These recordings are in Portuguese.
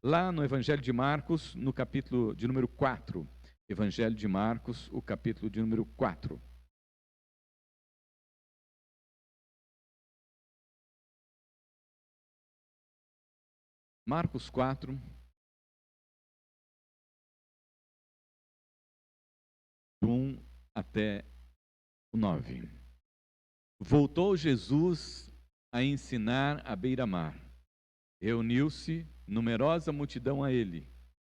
lá no Evangelho de Marcos, no capítulo de número 4. Evangelho de Marcos, o capítulo de número 4. Marcos 4, do 1 até o 9. Voltou Jesus a ensinar à beira-mar. Reuniu-se numerosa multidão a ele,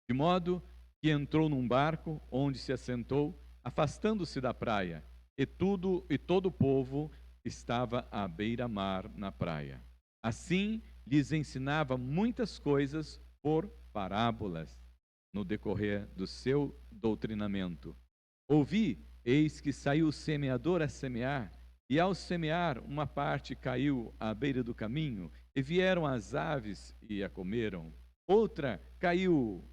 de modo que entrou num barco onde se assentou, afastando-se da praia, e todo o povo estava à beira-mar na praia. Assim lhes ensinava muitas coisas por parábolas no decorrer do seu doutrinamento. Ouvi, eis que saiu o semeador a semear, e ao semear, uma parte caiu à beira do caminho, e vieram as aves e a comeram. Outra caiu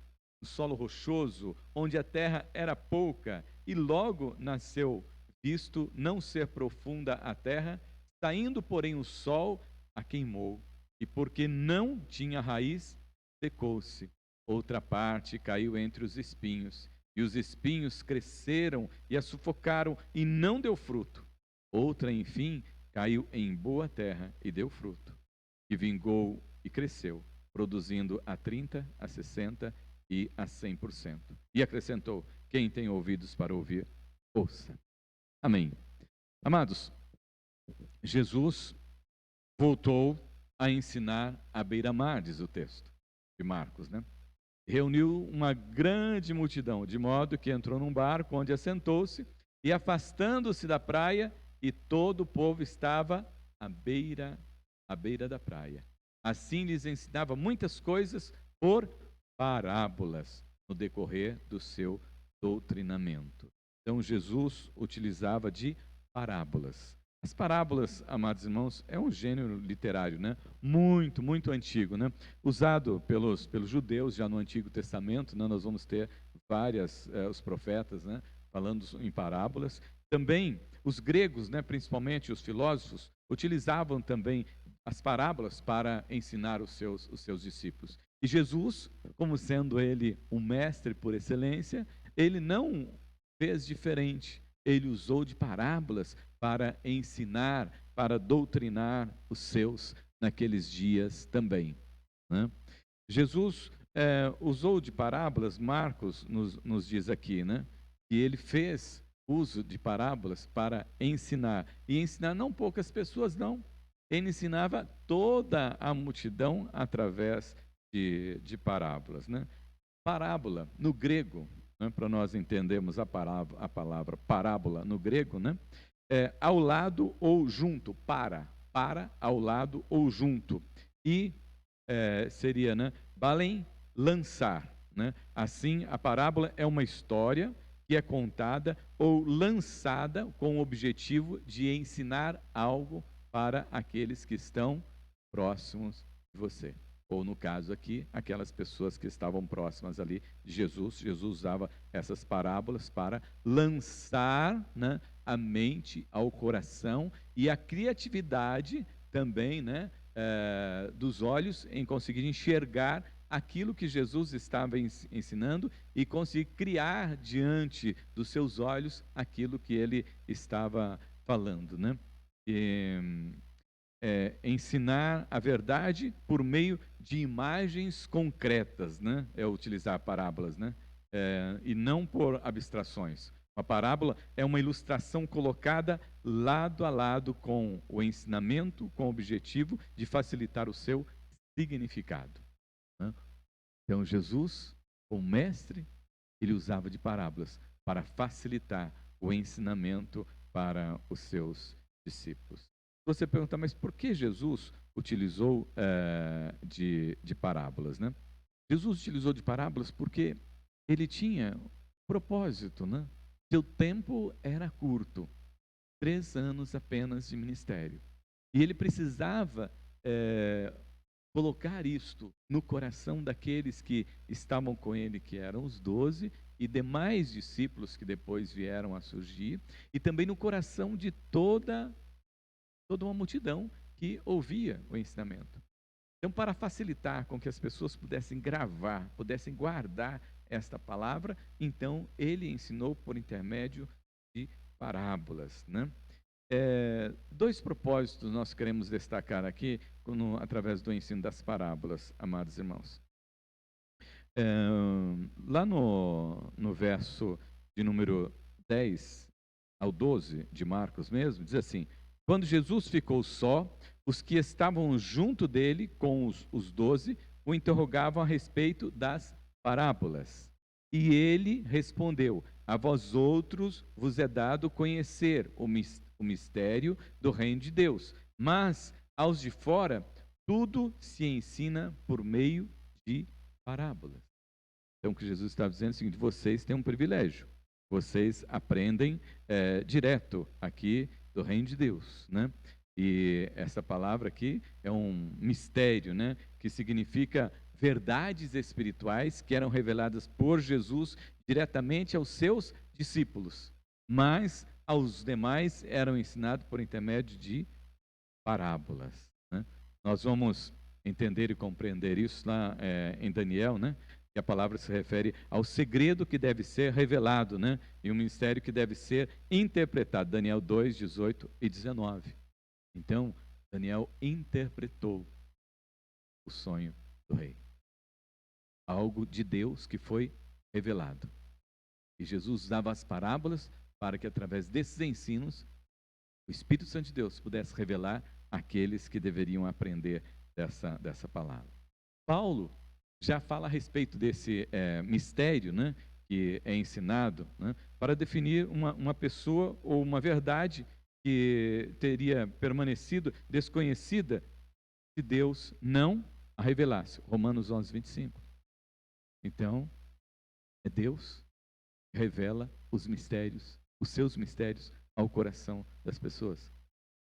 no solo rochoso, onde a terra era pouca, e logo nasceu, visto não ser profunda a terra, saindo, porém, o sol a queimou, e porque não tinha raiz, secou-se. Outra parte caiu entre os espinhos, e os espinhos cresceram e a sufocaram, e não deu fruto. Outra, enfim, caiu em boa terra e deu fruto, e vingou e cresceu, produzindo a 30, a 60 e a 100%. E acrescentou: quem tem ouvidos para ouvir, ouça. Amém. Amados, Jesus voltou a ensinar à beira-mar, diz o texto de Marcos, né? Reuniu uma grande multidão, de modo que entrou num barco onde assentou-se, e afastando-se da praia, e todo o povo estava à beira da praia. Assim lhes ensinava muitas coisas por parábolas no decorrer do seu doutrinamento. Então Jesus utilizava de parábolas. As parábolas, amados irmãos, é um gênero literário, né? Muito antigo, né? Usado pelos judeus já no Antigo Testamento, né? Nós vamos ter os profetas, né? Falando em parábolas. Também os gregos, né? Principalmente os filósofos, utilizavam também as parábolas para ensinar os seus discípulos. E Jesus, como sendo ele um mestre por excelência, ele não fez diferente. Ele usou de parábolas para ensinar, para doutrinar os seus naqueles dias também, né? Jesus usou de parábolas. Marcos nos diz aqui, né, que ele fez uso de parábolas para ensinar, e ensinar não poucas pessoas, não. Ele ensinava toda a multidão através de parábolas, né? Parábola, no grego, né, para nós entendermos a palavra parábola no grego, né, ao lado ou junto, para, ao lado ou junto. E seria, né, balém, lançar. Né? Assim, a parábola é uma história que é contada ou lançada com o objetivo de ensinar algo para aqueles que estão próximos de você. Ou, no caso aqui, aquelas pessoas que estavam próximas ali de Jesus. Jesus usava essas parábolas para lançar, né, a mente, ao coração e a criatividade também, né, dos olhos em conseguir enxergar aquilo que Jesus estava ensinando e conseguir criar diante dos seus olhos aquilo que ele estava falando, né? Ensinar a verdade por meio de imagens concretas, né? É utilizar parábolas, né? E não por abstrações. Uma parábola é uma ilustração colocada lado a lado com o ensinamento, com o objetivo de facilitar o seu significado, né? Então, Jesus, como mestre, ele usava de parábolas para facilitar o ensinamento para os seus discípulos. Você pergunta, mas por que Jesus utilizou de parábolas, né? Jesus utilizou de parábolas porque ele tinha propósito, né? Seu tempo era curto, 3 anos apenas de ministério. E ele precisava colocar isto no coração daqueles que estavam com ele, que eram os 12, e demais discípulos que depois vieram a surgir, e também no coração de toda uma multidão que ouvia o ensinamento. Então, para facilitar com que as pessoas pudessem gravar, pudessem guardar esta palavra, então ele ensinou por intermédio de parábolas, né? Dois propósitos nós queremos destacar aqui através do ensino das parábolas, amados irmãos. Lá no verso de número 10 ao 12 de Marcos mesmo, diz assim: quando Jesus ficou só, os que estavam junto dele, com os 12, o interrogavam a respeito das parábolas. E ele respondeu: a vós outros vos é dado conhecer o mistério do reino de Deus, mas aos de fora tudo se ensina por meio de parábolas. Então, o que Jesus está dizendo é o seguinte: vocês têm um privilégio, vocês aprendem direto aqui do reino de Deus, né? E essa palavra aqui é um mistério, né? Que significa verdades espirituais que eram reveladas por Jesus diretamente aos seus discípulos, mas aos demais eram ensinados por intermédio de parábolas, né? Nós vamos entender e compreender isso lá em Daniel, né? Que a palavra se refere ao segredo que deve ser revelado, né? E um mistério que deve ser interpretado. Daniel 2, 18 e 19. Então, Daniel interpretou o sonho do rei. Algo de Deus que foi revelado. E Jesus usava as parábolas para que, através desses ensinos, o Espírito Santo de Deus pudesse revelar aqueles que deveriam aprender dessa palavra. Paulo já fala a respeito desse mistério, né, que é ensinado, né, para definir uma pessoa ou uma verdade que teria permanecido desconhecida se Deus não a revelasse. Romanos 11, 25. Então, é Deus que revela os mistérios, os seus mistérios ao coração das pessoas.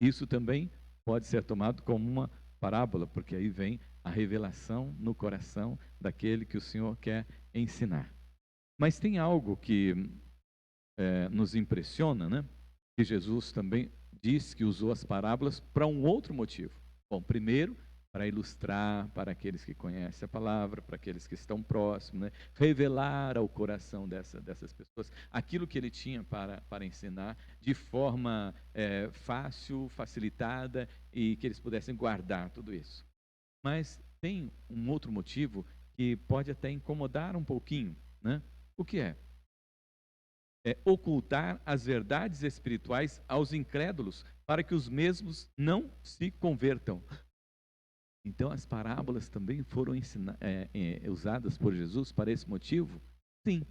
Isso também pode ser tomado como uma parábola, porque aí vem a revelação no coração daquele que o Senhor quer ensinar. Mas tem algo que nos impressiona, né? Que Jesus também diz que usou as parábolas para um outro motivo. Bom, primeiro, para ilustrar para aqueles que conhecem a palavra, para aqueles que estão próximos, né? Revelar ao coração dessas pessoas aquilo que ele tinha para ensinar de forma fácil, facilitada, e que eles pudessem guardar tudo isso. Mas tem um outro motivo que pode até incomodar um pouquinho, né? O que é? É ocultar as verdades espirituais aos incrédulos, para que os mesmos não se convertam. Então, as parábolas também foram usadas por Jesus para esse motivo? Sim,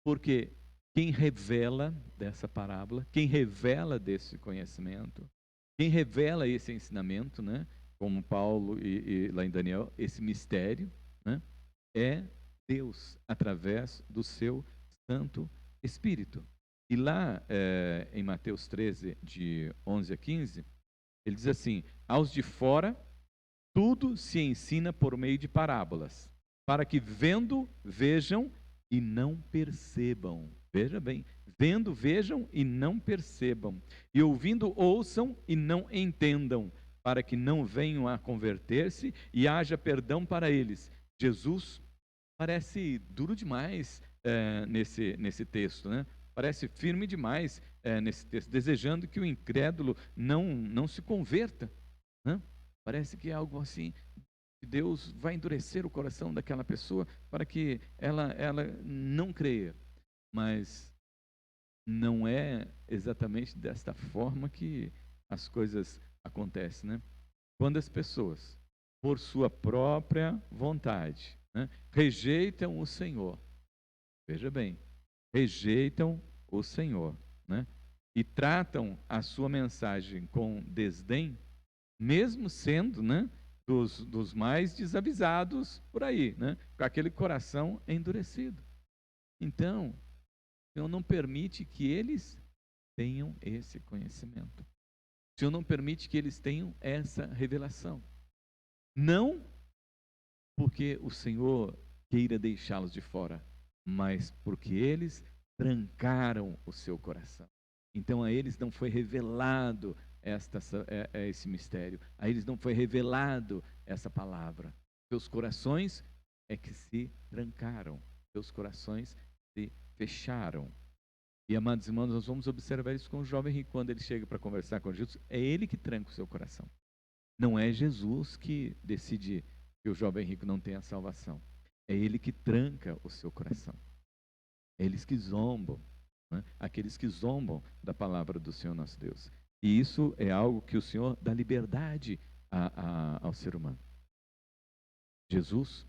porque quem revela dessa parábola, quem revela desse conhecimento, quem revela esse ensinamento, né, como Paulo e lá em Daniel, esse mistério, né, é Deus, através do seu Santo Espírito. E lá em Mateus 13, de 11 a 15, ele diz assim: aos de fora, tudo se ensina por meio de parábolas, para que vendo, vejam e não percebam. Veja bem, vendo, vejam e não percebam, e ouvindo, ouçam e não entendam, para que não venham a converter-se e haja perdão para eles. Jesus parece duro demais nesse texto, né? Parece firme demais nesse texto, desejando que o incrédulo não se converta, né? Parece que é algo assim, que Deus vai endurecer o coração daquela pessoa para que ela não creia. Mas não é exatamente desta forma que as coisas acontecem, né? Quando as pessoas, por sua própria vontade, né, rejeitam o Senhor, veja bem, rejeitam o Senhor, né, e tratam a sua mensagem com desdém, mesmo sendo, né, dos mais desavisados por aí, né, com aquele coração endurecido. Então, o Senhor não permite que eles tenham esse conhecimento. O Senhor não permite que eles tenham essa revelação. Não porque o Senhor queira deixá-los de fora, mas porque eles trancaram o seu coração. Então a eles não foi revelado esse mistério, a eles não foi revelado essa palavra. Seus corações é que se trancaram, seus corações se fecharam. E, amados irmãos, nós vamos observar isso com o jovem rico. Quando ele chega para conversar com Jesus, é ele que tranca o seu coração. Não é Jesus que decide que o jovem rico não tenha salvação. É ele que tranca o seu coração. É eles que zombam, né? Aqueles que zombam da palavra do Senhor nosso Deus. E isso é algo que o Senhor dá liberdade ao ser humano. Jesus,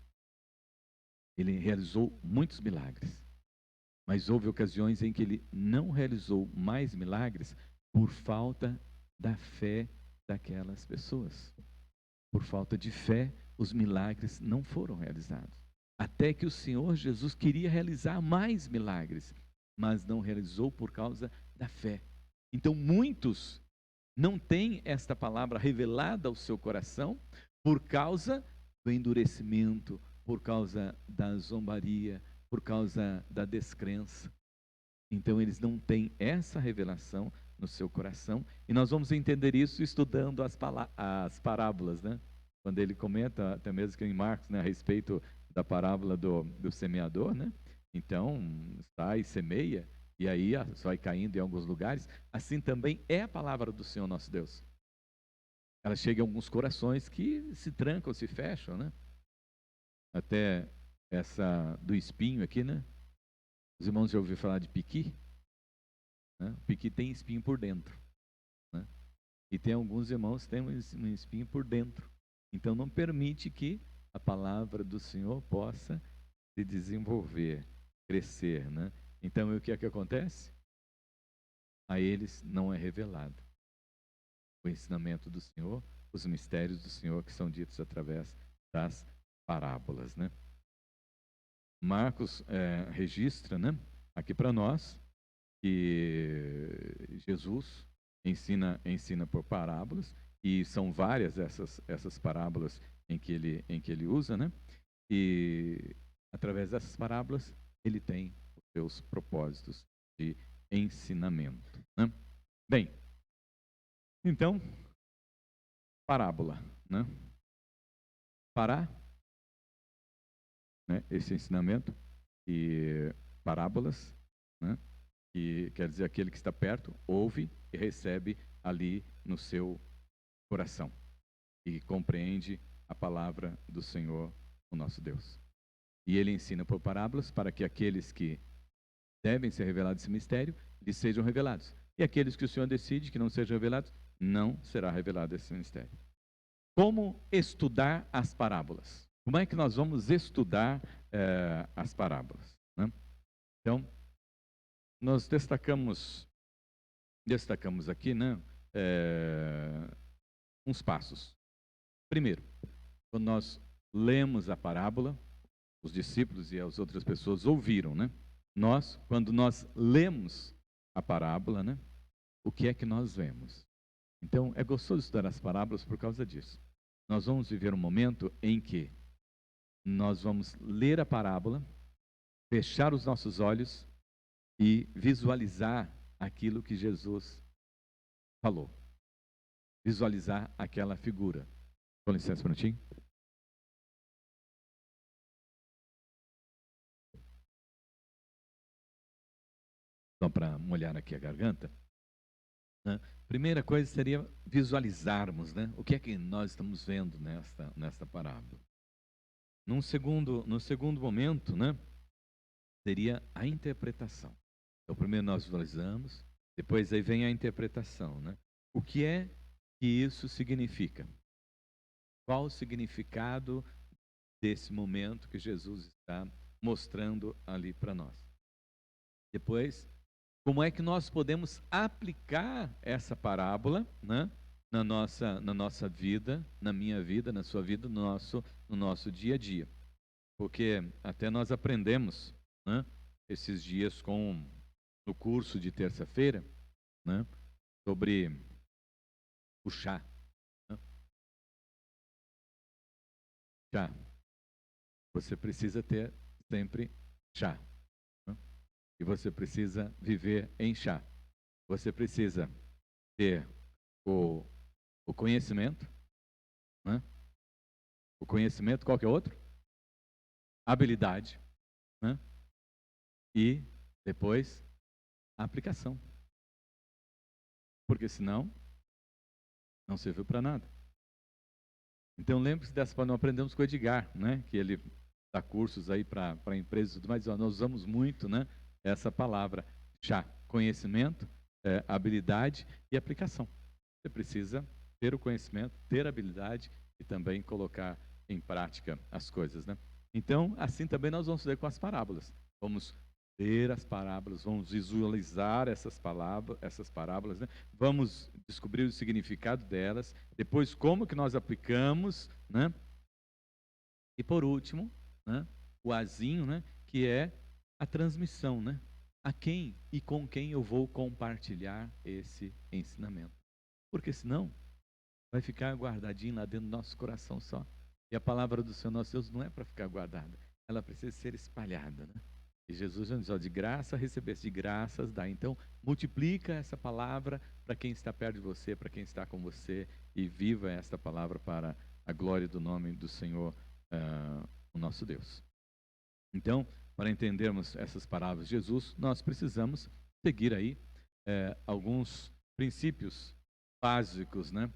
ele realizou muitos milagres. Mas houve ocasiões em que ele não realizou mais milagres por falta da fé daquelas pessoas. Por falta de fé, os milagres não foram realizados. Até que o Senhor Jesus queria realizar mais milagres, mas não realizou por causa da fé. Então, muitos não têm esta palavra revelada ao seu coração por causa do endurecimento, por causa da zombaria, por causa da descrença. Então, eles não têm essa revelação no seu coração. E nós vamos entender isso estudando as parábolas, né? Quando ele comenta, até mesmo que em Marcos, né, a respeito da parábola do semeador, né? Então, sai, semeia, e aí só vai caindo em alguns lugares. Assim também é a palavra do Senhor nosso Deus. Ela chega em alguns corações que se trancam, se fecham, né? Até essa do espinho aqui, né? Os irmãos já ouviram falar de piqui? Né? O piqui tem espinho por dentro, né? E tem alguns irmãos que têm um espinho por dentro. Então não permite que a palavra do Senhor possa se desenvolver, crescer, né? Então o que é que acontece? A eles não é revelado o ensinamento do Senhor, os mistérios do Senhor que são ditos através das parábolas, né? Marcos registra, né, aqui para nós que Jesus ensina por parábolas, e são várias essas parábolas em que ele usa, né? E através dessas parábolas ele tem os seus propósitos de ensinamento, né? Bem, então, parábola, né? Parar, né, esse ensinamento, e parábolas, né? Que quer dizer aquele que está perto, ouve e recebe ali no seu coração e compreende a palavra do Senhor, o nosso Deus. E ele ensina por parábolas para que aqueles que devem ser revelados esse mistério lhes sejam revelados. E aqueles que o Senhor decide que não sejam revelados, não será revelado esse mistério. Como estudar as parábolas? Como é que nós vamos estudar as parábolas, né? Então, nós destacamos aqui, né, uns passos. Primeiro, quando nós lemos a parábola, os discípulos e as outras pessoas ouviram, né? Quando nós lemos a parábola, né, o que é que nós vemos? Então, é gostoso estudar as parábolas por causa disso. Nós vamos viver um momento em que nós vamos ler a parábola, fechar os nossos olhos e visualizar aquilo que Jesus falou. Visualizar aquela figura. Com licença, um minutinho. Só para molhar aqui a garganta, né? Primeira coisa seria visualizarmos, né, o que é que nós estamos vendo nesta parábola. No segundo momento, né, seria a interpretação. Então, primeiro nós visualizamos, depois aí vem a interpretação, né? O que é que isso significa? Qual o significado desse momento que Jesus está mostrando ali para nós? Depois, como é que nós podemos aplicar essa parábola, né, na nossa vida, na minha vida, na sua vida, no nosso dia a dia? Porque até nós aprendemos, né, esses dias no curso de terça-feira, né, sobre o chá, né? Chá. Você precisa ter sempre chá, né? E você precisa viver em chá. Você precisa ter o conhecimento, né? O conhecimento, qual que é outro? Habilidade, né? E depois a aplicação. Porque senão não serviu para nada. Então lembre-se dessa palavra, nós aprendemos com o Edgar, né? Que ele dá cursos aí para empresas e tudo mais, nós usamos muito, né? Essa palavra já, conhecimento, habilidade e aplicação. Você precisa ter o conhecimento, ter a habilidade e também colocar em prática as coisas, né? Então, assim também nós vamos fazer com as parábolas. Vamos ler as parábolas, vamos visualizar essas parábolas, né? Vamos descobrir o significado delas, depois como que nós aplicamos, né? E por último, né, o azinho, né, que é a transmissão, né? A quem e com quem eu vou compartilhar esse ensinamento. Porque senão vai ficar guardadinho lá dentro do nosso coração só. E a palavra do Senhor nosso Deus não é para ficar guardada, ela precisa ser espalhada, né? E Jesus já diz, ó, de graça recebeste, de graças dá. Então, multiplica essa palavra para quem está perto de você, para quem está com você, e viva esta palavra para a glória do nome do Senhor, o nosso Deus. Então, para entendermos essas palavras de Jesus, nós precisamos seguir aí alguns princípios básicos, né?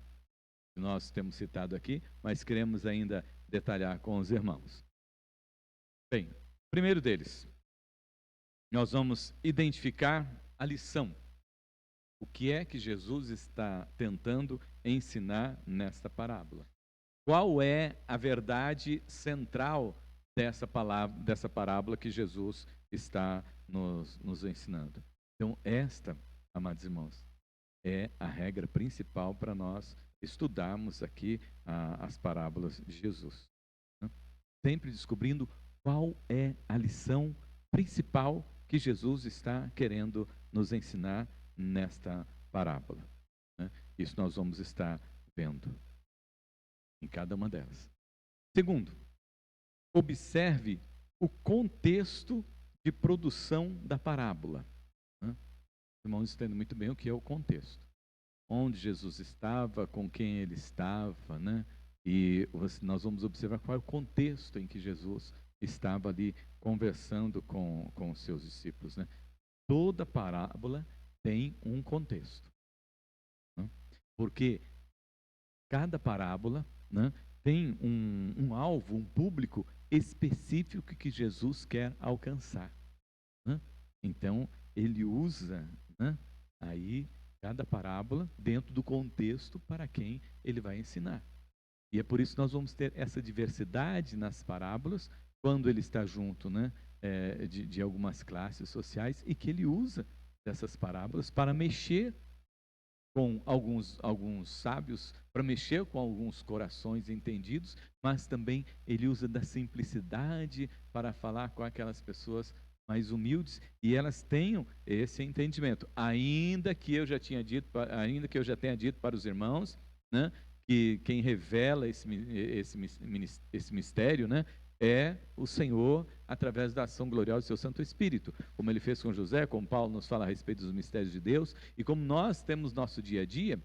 Que nós temos citado aqui, mas queremos ainda detalhar com os irmãos. Bem, primeiro deles, nós vamos identificar a lição. O que é que Jesus está tentando ensinar nesta parábola? Qual é a verdade central dessa parábola que Jesus está nos ensinando? Então, esta, amados irmãos, é a regra principal para nós estudarmos aqui as parábolas de Jesus, né? Sempre descobrindo qual é a lição principal que Jesus está querendo nos ensinar nesta parábola, né? Isso nós vamos estar vendo em cada uma delas. Segundo, observe o contexto de produção da parábola, né? Os irmãos entendem muito bem o que é o contexto. Onde Jesus estava, com quem ele estava, né? E nós vamos observar qual é o contexto em que Jesus estava ali conversando com os seus discípulos, né? Toda parábola tem um contexto, né? Porque cada parábola, né, tem um alvo, um público específico que Jesus quer alcançar, né? Então, ele usa, né, aí cada parábola dentro do contexto para quem ele vai ensinar. E é por isso que nós vamos ter essa diversidade nas parábolas, quando ele está junto, né, de algumas classes sociais, e que ele usa dessas parábolas para mexer com alguns sábios, para mexer com alguns corações entendidos, mas também ele usa da simplicidade para falar com aquelas pessoas mais humildes, e elas tenham esse entendimento. Ainda que eu já tenha dito para os irmãos, né, que quem revela esse mistério, né, é o Senhor, através da ação gloriosa do seu Santo Espírito, como ele fez com José, como Paulo nos fala a respeito dos mistérios de Deus, e como nós temos nosso dia a dia,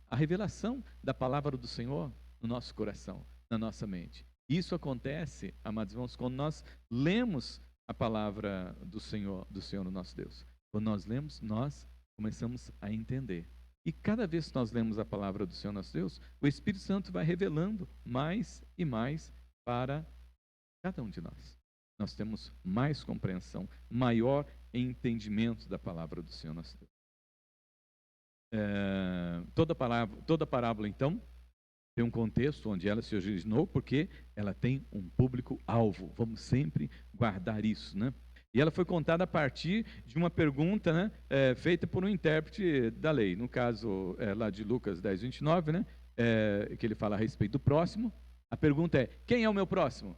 a revelação da palavra do Senhor no nosso coração, na nossa mente. Isso acontece, amados irmãos, quando nós lemos a palavra do Senhor no nosso Deus. Quando nós lemos, nós começamos a entender. E cada vez que nós lemos a palavra do Senhor nosso Deus, o Espírito Santo vai revelando mais e mais para cada um de nós. Nós temos mais compreensão, maior entendimento da palavra do Senhor nosso Deus. Toda parábola, então, tem um contexto onde ela se originou, porque ela tem um público-alvo. Vamos sempre guardar isso, né? E ela foi contada a partir de uma pergunta, né, feita por um intérprete da lei. No caso, lá de Lucas 10, 29, né, que ele fala a respeito do próximo. A pergunta é, quem é o meu próximo?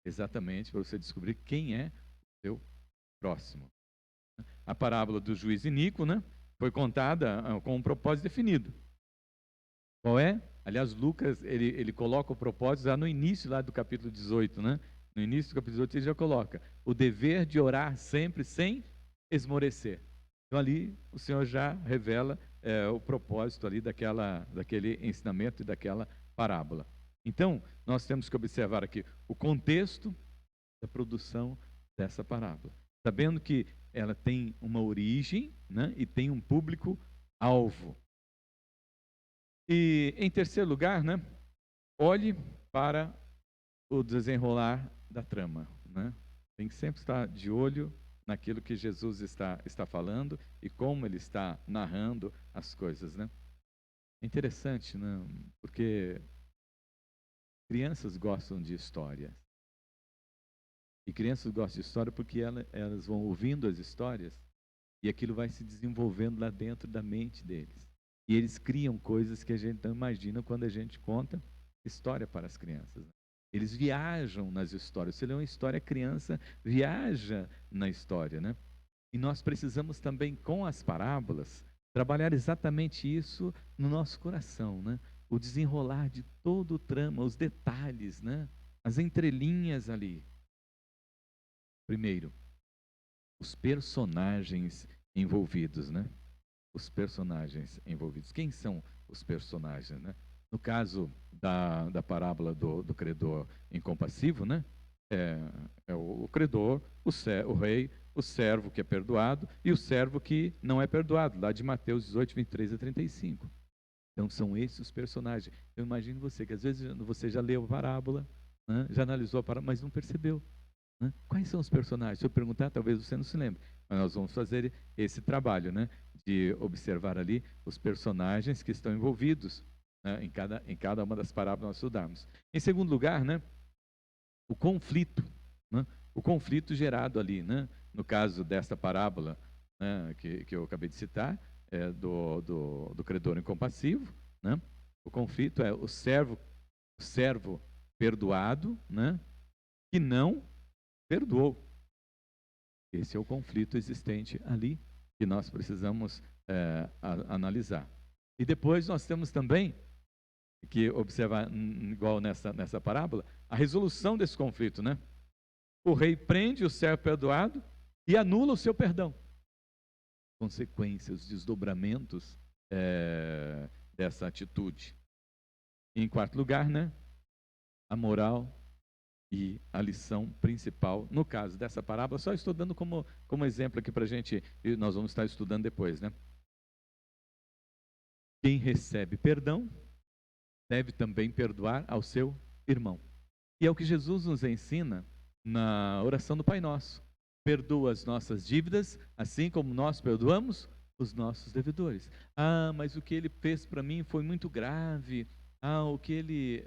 Exatamente, para você descobrir quem é o seu próximo. A parábola do juiz iníquo, né, foi contada com um propósito definido. Qual é? Aliás, Lucas, ele coloca o propósito já no início lá do capítulo 18, né? No início do capítulo 18 ele já coloca o dever de orar sempre sem esmorecer. Então ali o Senhor já revela o propósito ali daquele ensinamento e daquela parábola. Então, nós temos que observar aqui o contexto da produção dessa parábola, sabendo que ela tem uma origem, né, e tem um público-alvo. E, em terceiro lugar, né, olhe para o desenrolar da trama, né? Tem que sempre estar de olho naquilo que Jesus está falando e como ele está narrando as coisas, né? É interessante, né? Porque crianças gostam de histórias. E crianças gostam de história porque elas vão ouvindo as histórias e aquilo vai se desenvolvendo lá dentro da mente deles. E eles criam coisas que a gente não imagina quando a gente conta história para as crianças. Eles viajam nas histórias. Se lê uma história, a criança viaja na história, né? E nós precisamos também, com as parábolas, trabalhar exatamente isso no nosso coração, né? O desenrolar de todo o trama, os detalhes, né? As entrelinhas ali. Primeiro, os personagens envolvidos, né? Os personagens envolvidos. Quem são os personagens, né? No caso da parábola do credor incompassivo, né? É o credor, o rei, o servo que é perdoado e o servo que não é perdoado, lá de Mateus 18, 23 a 35. Então são esses os personagens. Eu imagino você, que às vezes você já leu a parábola, né? Já analisou a parábola, mas não percebeu, né? Quais são os personagens? Se eu perguntar, talvez você não se lembre, mas nós vamos fazer esse trabalho, né, de observar ali os personagens que estão envolvidos, né, em cada uma das parábolas que nós estudamos. Em segundo lugar, né, o conflito, né, o conflito gerado ali, né, no caso desta parábola, né, que eu acabei de citar, do credor incompassivo, né, o conflito é o servo perdoado, né, que não perdoou. Esse é o conflito existente ali que nós precisamos analisar. E depois nós temos também que observar, igual nessa parábola, a resolução desse conflito, né? O rei prende o servo perdoado e anula o seu perdão. Consequências, desdobramentos dessa atitude. E, em quarto lugar, né? A moral e a lição principal, no caso dessa parábola, só estou dando como exemplo aqui para a gente, e nós vamos estar estudando depois, né? Quem recebe perdão, deve também perdoar ao seu irmão. E é o que Jesus nos ensina na oração do Pai Nosso. Perdoa as nossas dívidas, assim como nós perdoamos os nossos devedores. Ah, mas o que ele fez para mim foi muito grave. Ah, o que ele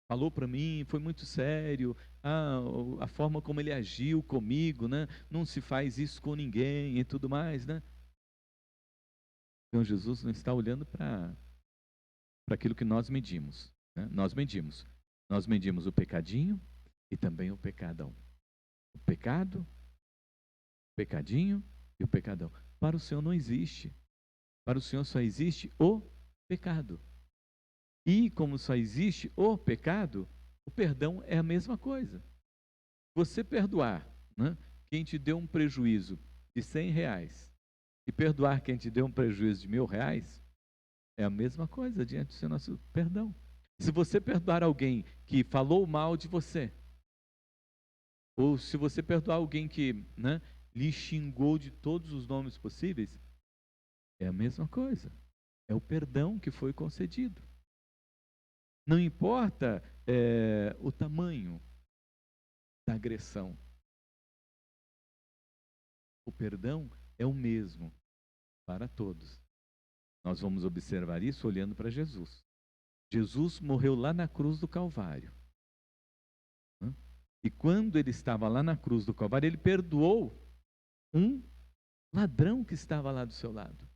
falou para mim foi muito sério. Ah, a forma como ele agiu comigo, né? Não se faz isso com ninguém e tudo mais, né? Então Jesus não está olhando para aquilo que nós medimos, né? Nós medimos o pecadinho e também o pecadão. O pecado, o pecadinho e o pecadão. Para o Senhor não existe. Para o Senhor só existe o pecado. E como só existe o pecado, o perdão é a mesma coisa. Você perdoar, né, quem te deu um prejuízo de R$ 100 e perdoar quem te deu um prejuízo de R$ 1.000 é a mesma coisa diante do seu nosso perdão. Se você perdoar alguém que falou mal de você, ou se você perdoar alguém que, né, lhe xingou de todos os nomes possíveis, é a mesma coisa. É o perdão que foi concedido. Não importa o tamanho da agressão. O perdão é o mesmo para todos. Nós vamos observar isso olhando para Jesus. Jesus morreu lá na cruz do Calvário. E quando ele estava lá na cruz do Calvário, ele perdoou um ladrão que estava lá do seu lado.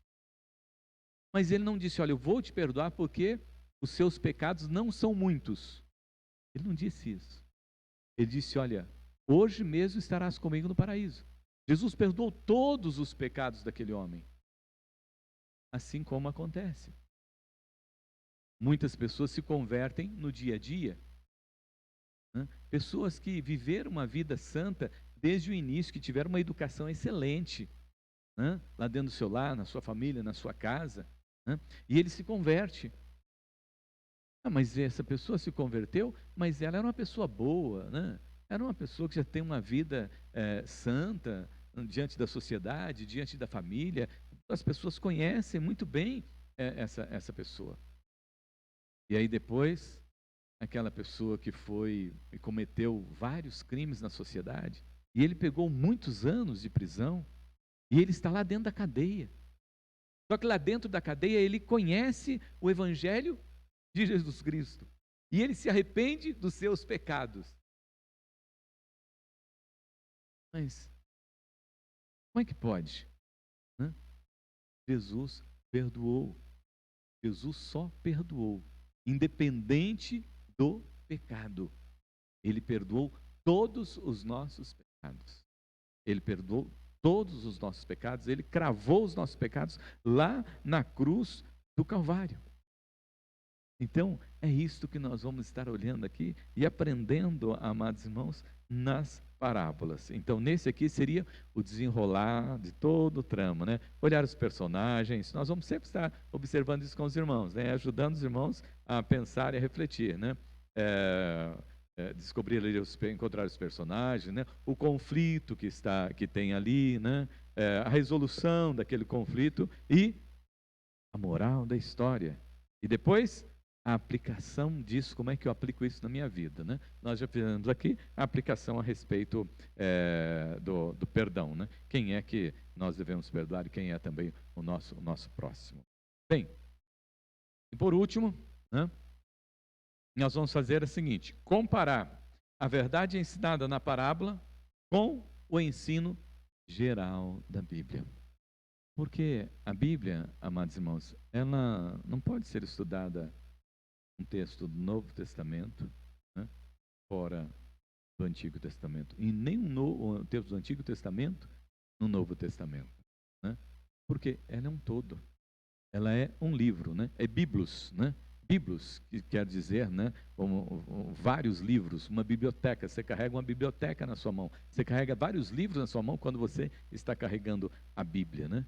Mas ele não disse, olha, eu vou te perdoar porque os seus pecados não são muitos. Ele não disse isso. Ele disse, olha, hoje mesmo estarás comigo no paraíso. Jesus perdoou todos os pecados daquele homem. Assim como acontece. Muitas pessoas se convertem no dia a dia. Né? Pessoas que viveram uma vida santa desde o início, que tiveram uma educação excelente, né? Lá dentro do seu lar, na sua família, na sua casa, né? E ele se converte. Ah, mas essa pessoa se converteu, mas ela era uma pessoa boa, né? Era uma pessoa que já tem uma vida santa diante da sociedade, diante da família. As pessoas conhecem muito bem essa pessoa. E aí depois, aquela pessoa que foi e cometeu vários crimes na sociedade, e ele pegou muitos anos de prisão, e ele está lá dentro da cadeia. Só que lá dentro da cadeia ele conhece o Evangelho de Jesus Cristo. E ele se arrepende dos seus pecados. Mas como é que pode, né? Jesus perdoou. Jesus só perdoou, independente do pecado. Ele perdoou todos os nossos pecados. Ele perdoou todos os nossos pecados. Ele cravou os nossos pecados lá na cruz do Calvário. Então, é isto que nós vamos estar olhando aqui e aprendendo, amados irmãos, nas parábolas. Então, nesse aqui seria o desenrolar de todo o trama, né? Olhar os personagens, nós vamos sempre estar observando isso com os irmãos, né? Ajudando os irmãos a pensar e a refletir, né? Descobrir ali, encontrar os personagens, né? O conflito que tem ali, né? A resolução daquele conflito e a moral da história. E depois a aplicação disso, como é que eu aplico isso na minha vida, né? Nós já fizemos aqui a aplicação a respeito do perdão, né? Quem é que nós devemos perdoar e quem é também o nosso próximo. Bem, e por último, né, nós vamos fazer o seguinte: comparar a verdade ensinada na parábola com o ensino geral da Bíblia. Porque a Bíblia, amados irmãos, ela não pode ser estudada um texto do Novo Testamento, né, fora do Antigo Testamento, e nem um texto do Antigo Testamento no Novo Testamento, né? Porque ela é um todo, ela é um livro, né? É biblos, né? Biblos, que quer dizer, né, vários livros, uma biblioteca. Você carrega uma biblioteca na sua mão, você carrega vários livros na sua mão quando você está carregando a Bíblia, né?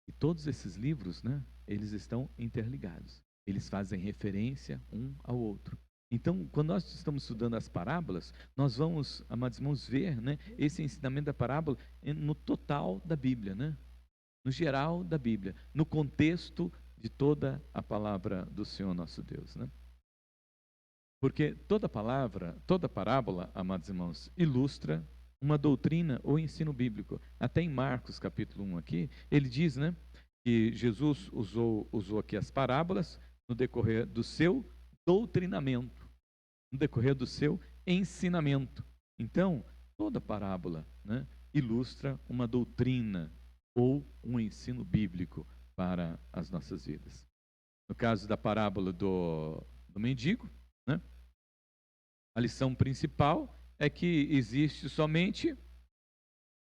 E todos esses livros, né, eles estão interligados. Eles fazem referência um ao outro. Então, quando nós estamos estudando as parábolas, nós vamos, amados irmãos, ver, né, esse ensinamento da parábola no total da Bíblia, né? No geral da Bíblia, no contexto de toda a palavra do Senhor nosso Deus, né? Porque toda palavra, toda parábola, amados irmãos, ilustra uma doutrina ou ensino bíblico. Até em Marcos capítulo 1 aqui, ele diz, né, que Jesus usou aqui as parábolas no decorrer do seu doutrinamento, no decorrer do seu ensinamento. Então, toda parábola, né, ilustra uma doutrina ou um ensino bíblico para as nossas vidas. No caso da parábola do mendigo, né, a lição principal é que existe somente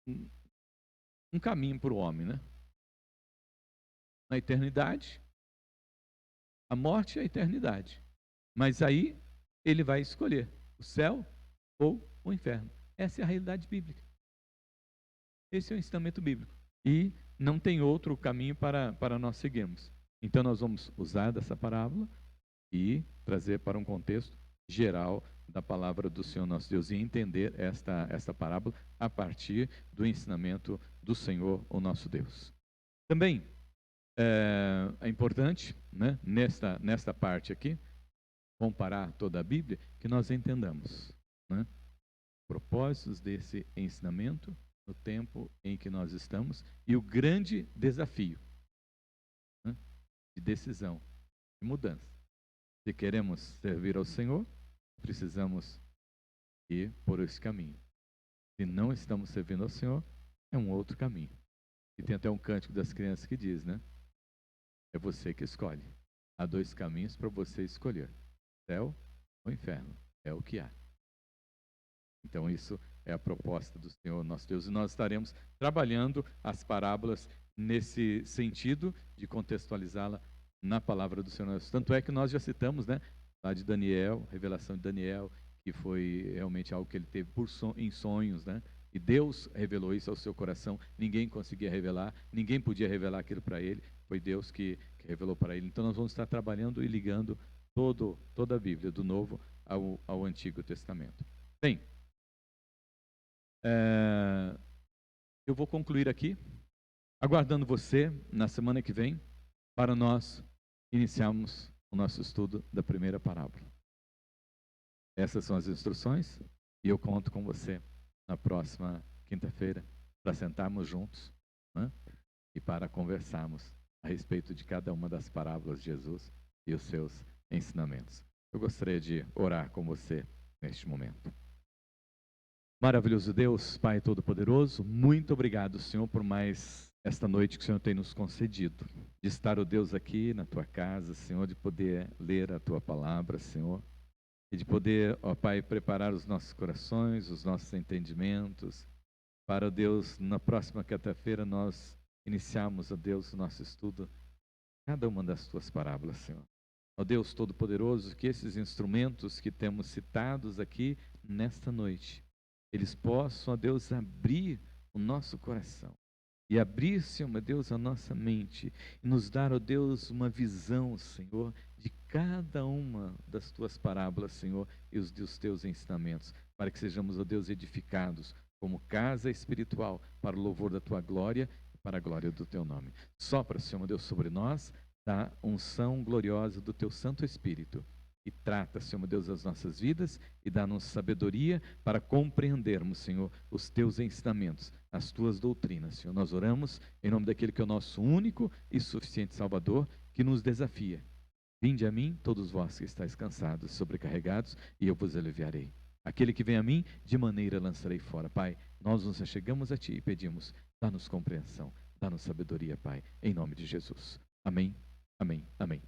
um caminho para o homem, né? Na eternidade, a morte é a eternidade. Mas aí ele vai escolher o céu ou o inferno. Essa é a realidade bíblica. Esse é o ensinamento bíblico. E não tem outro caminho para nós seguirmos. Então nós vamos usar dessa parábola e trazer para um contexto geral da palavra do Senhor nosso Deus e entender esta parábola a partir do ensinamento do Senhor, o nosso Deus. Também é importante, né, nesta parte aqui, comparar toda a Bíblia, que nós entendamos, né, propósitos desse ensinamento no tempo em que nós estamos e o grande desafio, né, de decisão, de mudança. Se queremos servir ao Senhor, precisamos ir por esse caminho. Se não estamos servindo ao Senhor, é um outro caminho. E tem até um cântico das crianças que diz, né? É você que escolhe. Há dois caminhos para você escolher: céu ou inferno. É o que há. Então isso é a proposta do Senhor nosso Deus. E nós estaremos trabalhando as parábolas nesse sentido de contextualizá-la na palavra do Senhor. Tanto é que nós já citamos, né, lá de Daniel, revelação de Daniel, que foi realmente algo que ele teve em sonhos, né, E Deus revelou isso ao seu coração. Ninguém conseguia revelar, ninguém podia revelar aquilo para ele. Foi Deus que revelou para ele. Então nós vamos estar trabalhando e ligando toda a Bíblia, do Novo ao Antigo Testamento. Bem, eu vou concluir aqui, aguardando você na semana que vem, para nós iniciarmos o nosso estudo da primeira parábola. Essas são as instruções e eu conto com você na próxima quinta-feira para sentarmos juntos, né? E para conversarmos a respeito de cada uma das parábolas de Jesus e os seus ensinamentos. Eu gostaria de orar com você neste momento. Maravilhoso Deus, Pai Todo-Poderoso, muito obrigado, Senhor, por mais esta noite que o Senhor tem nos concedido, de estar, ó Deus, aqui na Tua casa, Senhor, de poder ler a Tua palavra, Senhor, e de poder, ó Pai, preparar os nossos corações, os nossos entendimentos, para, ó Deus, na próxima quinta-feira nós iniciarmos, ó Deus, o nosso estudo, cada uma das Tuas parábolas, Senhor. Ó Deus Todo-Poderoso, que esses instrumentos que temos citados aqui nesta noite, eles possam, ó Deus, abrir o nosso coração e abrir-se, ó Deus, a nossa mente e nos dar, ó Deus, uma visão, Senhor, de cada uma das Tuas parábolas, Senhor, e dos Teus ensinamentos, para que sejamos, ó Deus, edificados como casa espiritual para o louvor da Tua glória e para a glória do Teu nome. Sopra, Senhor, Deus, sobre nós da unção gloriosa do Teu Santo Espírito. E trata, Senhor Deus, as nossas vidas e dá-nos sabedoria para compreendermos, Senhor, os Teus ensinamentos, as Tuas doutrinas, Senhor. Nós oramos em nome daquele que é o nosso único e suficiente Salvador, que nos desafia. Vinde a mim, todos vós que estáis cansados, sobrecarregados, e eu vos aliviarei. Aquele que vem a mim, de maneira lançarei fora. Pai, nós nos achegamos a Ti e pedimos, dá-nos compreensão, dá-nos sabedoria, Pai, em nome de Jesus. Amém, amém, amém.